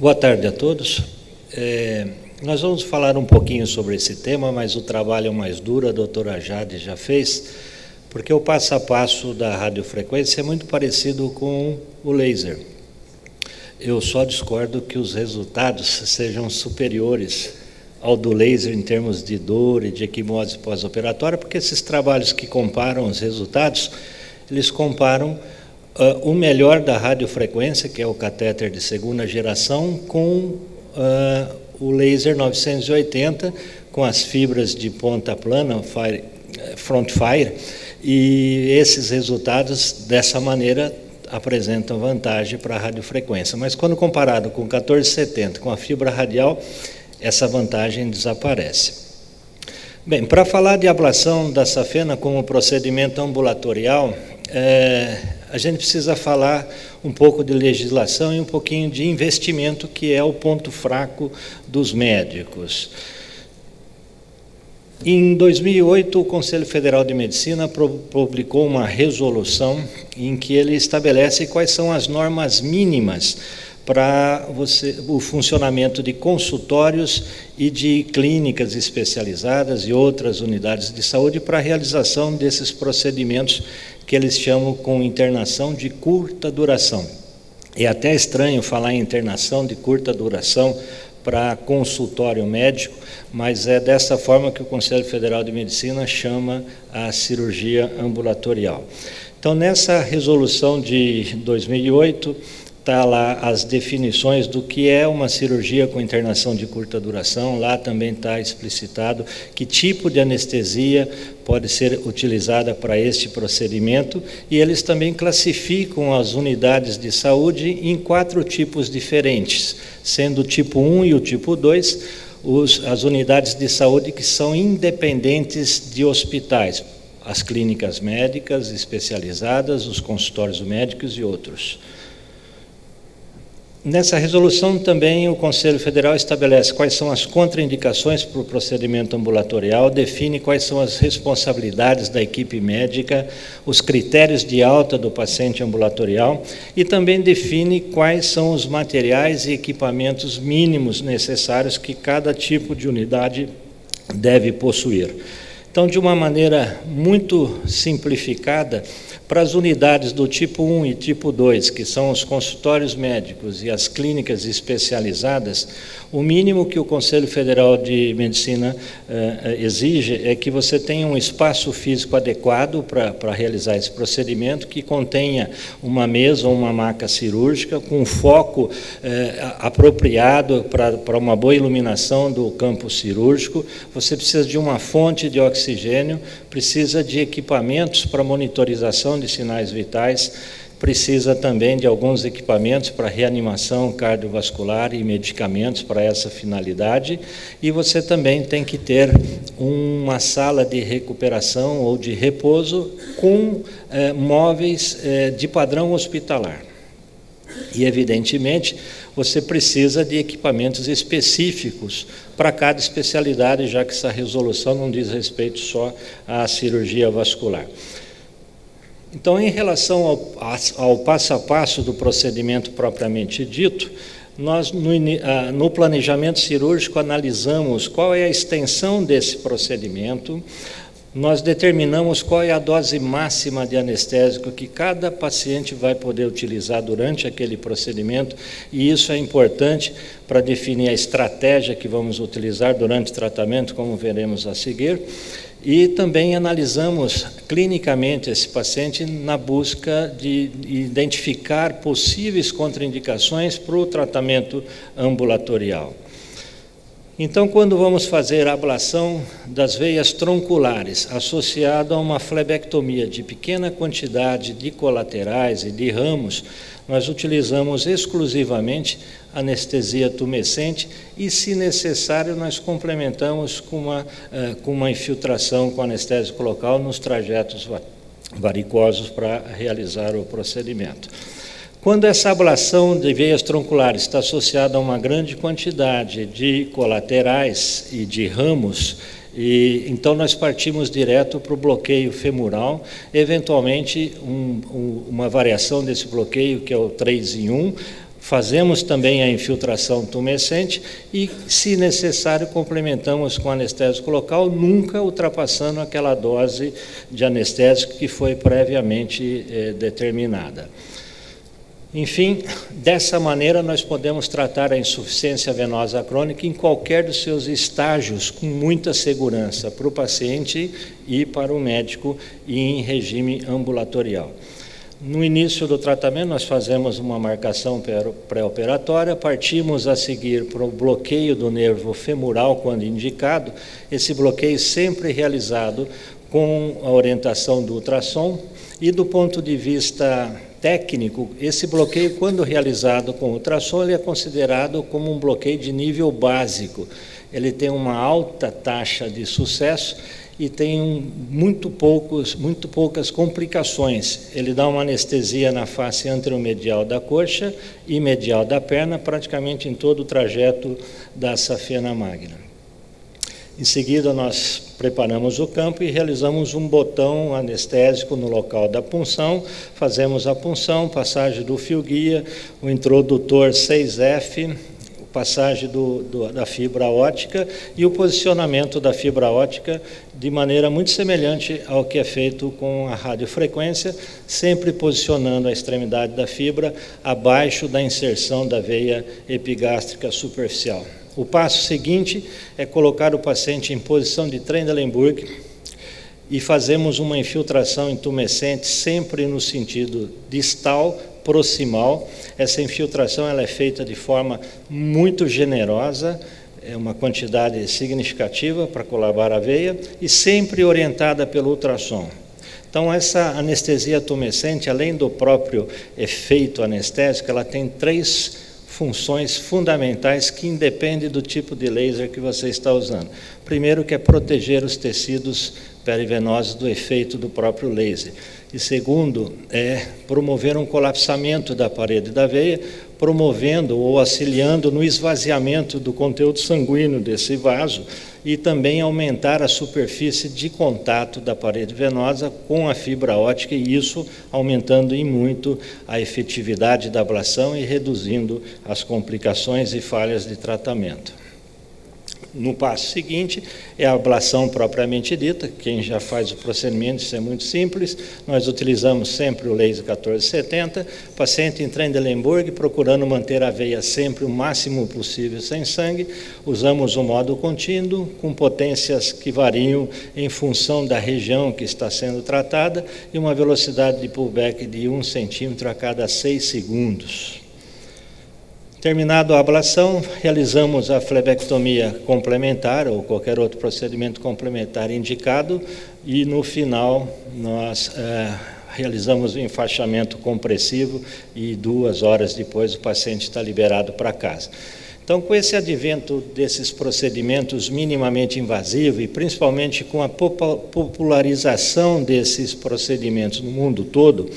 Boa tarde a todos. Nós vamos falar um pouquinho sobre esse tema, mas o trabalho mais duro a doutora Jade já fez, porque o passo a passo da radiofrequência é muito parecido com o laser. Eu só discordo que os resultados sejam superiores ao do laser em termos de dor e de equimose pós-operatória, porque esses trabalhos que comparam os resultados, eles comparam o melhor da radiofrequência, que é o catéter de segunda geração, com o laser 980, com as fibras de ponta plana, front fire, e esses resultados, dessa maneira, apresentam vantagem para a radiofrequência. Mas quando comparado com o 1470, com a fibra radial, essa vantagem desaparece. Bem, para falar de ablação da safena como procedimento ambulatorial, a gente precisa falar um pouco de legislação e um pouquinho de investimento, que é o ponto fraco dos médicos. Em 2008, o Conselho Federal de Medicina publicou uma resolução em que ele estabelece quais são as normas mínimas para o funcionamento de consultórios e de clínicas especializadas e outras unidades de saúde para a realização desses procedimentos que eles chamam com internação de curta duração. É até estranho falar em internação de curta duração para consultório médico, mas é dessa forma que o Conselho Federal de Medicina chama a cirurgia ambulatorial. Então, nessa resolução de 2008, está lá as definições do que é uma cirurgia com internação de curta duração. Lá também está explicitado que tipo de anestesia pode ser utilizada para este procedimento, e eles também classificam as unidades de saúde em 4 tipos diferentes, sendo o tipo 1 e o tipo 2 as unidades de saúde que são independentes de hospitais, as clínicas médicas especializadas, os consultórios médicos e outros. Nessa resolução também o Conselho Federal estabelece quais são as contraindicações para o procedimento ambulatorial, define quais são as responsabilidades da equipe médica, os critérios de alta do paciente ambulatorial e também define quais são os materiais e equipamentos mínimos necessários que cada tipo de unidade deve possuir. Então, de uma maneira muito simplificada, para as unidades do tipo 1 e tipo 2, que são os consultórios médicos e as clínicas especializadas, o mínimo que o Conselho Federal de Medicina exige é que você tenha um espaço físico adequado para realizar esse procedimento, que contenha uma mesa ou uma maca cirúrgica, com foco apropriado para uma boa iluminação do campo cirúrgico. Você precisa de uma fonte de oxigênio, precisa de equipamentos para monitorização de sinais vitais, precisa também de alguns equipamentos para reanimação cardiovascular e medicamentos para essa finalidade, e você também tem que ter uma sala de recuperação ou de repouso com móveis de padrão hospitalar. E, evidentemente, você precisa de equipamentos específicos para cada especialidade, já que essa resolução não diz respeito só à cirurgia vascular. Então, em relação ao passo a passo do procedimento propriamente dito, nós, no planejamento cirúrgico, analisamos qual é a extensão desse procedimento, nós determinamos qual é a dose máxima de anestésico que cada paciente vai poder utilizar durante aquele procedimento, e isso é importante para definir a estratégia que vamos utilizar durante o tratamento, como veremos a seguir. E também analisamos clinicamente esse paciente na busca de identificar possíveis contraindicações para o tratamento ambulatorial. Então, quando vamos fazer a ablação das veias tronculares, associado a uma flebectomia de pequena quantidade de colaterais e de ramos, nós utilizamos exclusivamente anestesia tumescente e, se necessário, nós complementamos com uma infiltração com anestésico local nos trajetos varicosos para realizar o procedimento. Quando essa ablação de veias tronculares está associada a uma grande quantidade de colaterais e de ramos, então nós partimos direto para o bloqueio femoral, eventualmente uma variação desse bloqueio, que é o 3 em 1, Fazemos também a infiltração tumescente e, se necessário, complementamos com anestésico local, nunca ultrapassando aquela dose de anestésico que foi previamente determinada. Enfim, dessa maneira nós podemos tratar a insuficiência venosa crônica em qualquer dos seus estágios com muita segurança para o paciente e para o médico e em regime ambulatorial. No início do tratamento, nós fazemos uma marcação pré-operatória, partimos a seguir para o bloqueio do nervo femoral, quando indicado, esse bloqueio sempre realizado com a orientação do ultrassom, e do ponto de vista técnico, esse bloqueio, quando realizado com ultrassom, ele é considerado como um bloqueio de nível básico. Ele tem uma alta taxa de sucesso e tem muito poucas complicações. Ele dá uma anestesia na face anteromedial da coxa e medial da perna, praticamente em todo o trajeto da safena magna. Em seguida, nós preparamos o campo e realizamos um botão anestésico no local da punção, fazemos a punção, passagem do fio-guia, o introdutor 6F, passagem da fibra óptica e o posicionamento da fibra óptica de maneira muito semelhante ao que é feito com a radiofrequência, sempre posicionando a extremidade da fibra abaixo da inserção da veia epigástrica superficial. O passo seguinte é colocar o paciente em posição de Trendelenburg e fazemos uma infiltração intumescente sempre no sentido distal, proximal. Essa infiltração ela é feita de forma muito generosa, é uma quantidade significativa para colar a veia e sempre orientada pelo ultrassom. Então, essa anestesia tumescente, além do próprio efeito anestésico, ela tem 3 funções fundamentais que independem do tipo de laser que você está usando. Primeiro, que é proteger os tecidos perivenosos do efeito do próprio laser. E segundo, é promover um colapsamento da parede da veia, promovendo ou auxiliando no esvaziamento do conteúdo sanguíneo desse vaso e também aumentar a superfície de contato da parede venosa com a fibra óptica, e isso aumentando em muito a efetividade da ablação e reduzindo as complicações e falhas de tratamento. No passo seguinte, é a ablação propriamente dita. Quem já faz o procedimento, isso é muito simples. Nós utilizamos sempre o laser 1470, paciente em Trendelenburg, procurando manter a veia sempre o máximo possível sem sangue. Usamos o modo contínuo, com potências que variam em função da região que está sendo tratada e uma velocidade de pullback de 1 centímetro a cada 6 segundos. Terminado a ablação, realizamos a flebectomia complementar ou qualquer outro procedimento complementar indicado e, no final, nós realizamos o enfaixamento compressivo e 2 horas depois o paciente está liberado para casa. Então, com esse advento desses procedimentos minimamente invasivos e principalmente com a popularização desses procedimentos no mundo todo,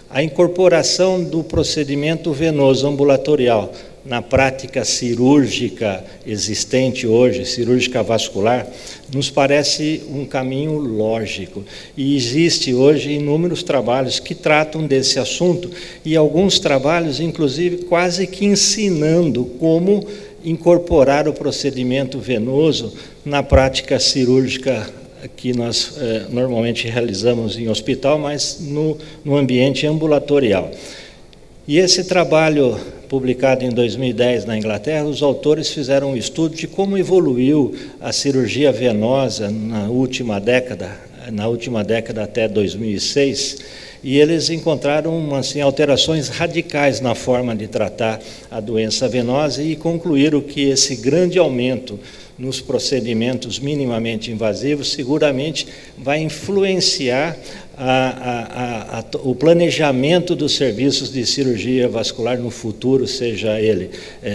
a incorporação do procedimento venoso ambulatorial na prática cirúrgica existente hoje, cirúrgica vascular, nos parece um caminho lógico. E existe hoje inúmeros trabalhos que tratam desse assunto e alguns trabalhos, inclusive, quase que ensinando como incorporar o procedimento venoso na prática cirúrgica que nós normalmente realizamos em hospital, mas no ambiente ambulatorial. E esse trabalho, publicado em 2010 na Inglaterra, os autores fizeram um estudo de como evoluiu a cirurgia venosa na última década até 2006, e eles encontraram assim, alterações radicais na forma de tratar a doença venosa e concluíram que esse grande aumento nos procedimentos minimamente invasivos seguramente vai influenciar o planejamento dos serviços de cirurgia vascular no futuro, seja ele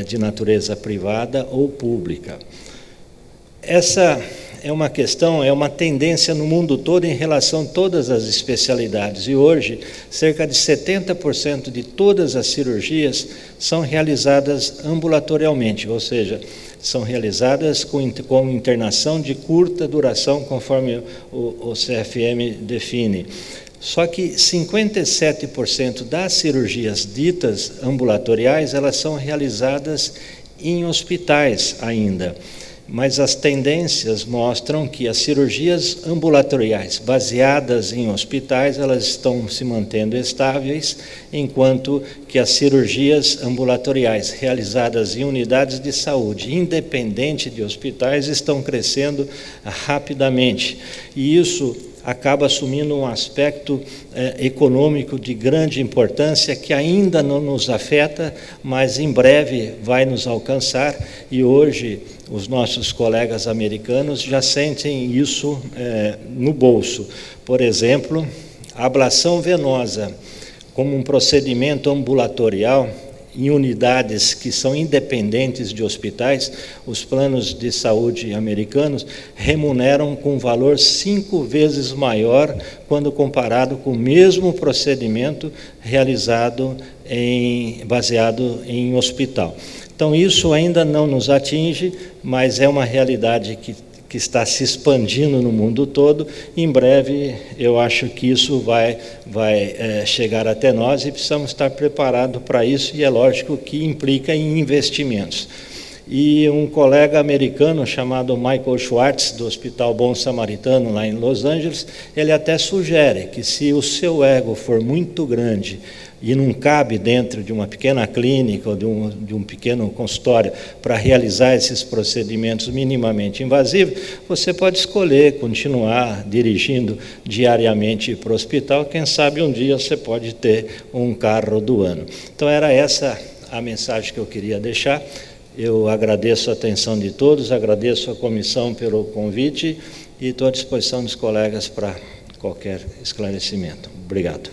de natureza privada ou pública. Essa é uma questão, é uma tendência no mundo todo em relação a todas as especialidades. E hoje, cerca de 70% de todas as cirurgias são realizadas ambulatorialmente, ou seja, são realizadas com internação de curta duração, conforme o CFM define. Só que 57% das cirurgias ditas ambulatoriais, elas são realizadas em hospitais ainda. Mas as tendências mostram que as cirurgias ambulatoriais baseadas em hospitais, elas estão se mantendo estáveis, enquanto que as cirurgias ambulatoriais realizadas em unidades de saúde, independente de hospitais, estão crescendo rapidamente. E isso acaba assumindo um aspecto econômico de grande importância que ainda não nos afeta, mas em breve vai nos alcançar, e hoje os nossos colegas americanos já sentem isso no bolso. Por exemplo, a ablação venosa como um procedimento ambulatorial em unidades que são independentes de hospitais, os planos de saúde americanos remuneram com valor 5 vezes maior quando comparado com o mesmo procedimento realizado baseado em hospital. Então, isso ainda não nos atinge, mas é uma realidade que está se expandindo no mundo todo. Em breve, eu acho que isso vai chegar até nós e precisamos estar preparados para isso, e é lógico que implica em investimentos. E um colega americano chamado Michael Schwartz, do Hospital Bom Samaritano, lá em Los Angeles, ele até sugere que se o seu ego for muito grande e não cabe dentro de uma pequena clínica ou de um pequeno consultório para realizar esses procedimentos minimamente invasivos, você pode escolher continuar dirigindo diariamente para o hospital. Quem sabe um dia você pode ter um carro do ano. Então era essa a mensagem que eu queria deixar. Eu agradeço a atenção de todos, agradeço à comissão pelo convite e estou à disposição dos colegas para qualquer esclarecimento. Obrigado.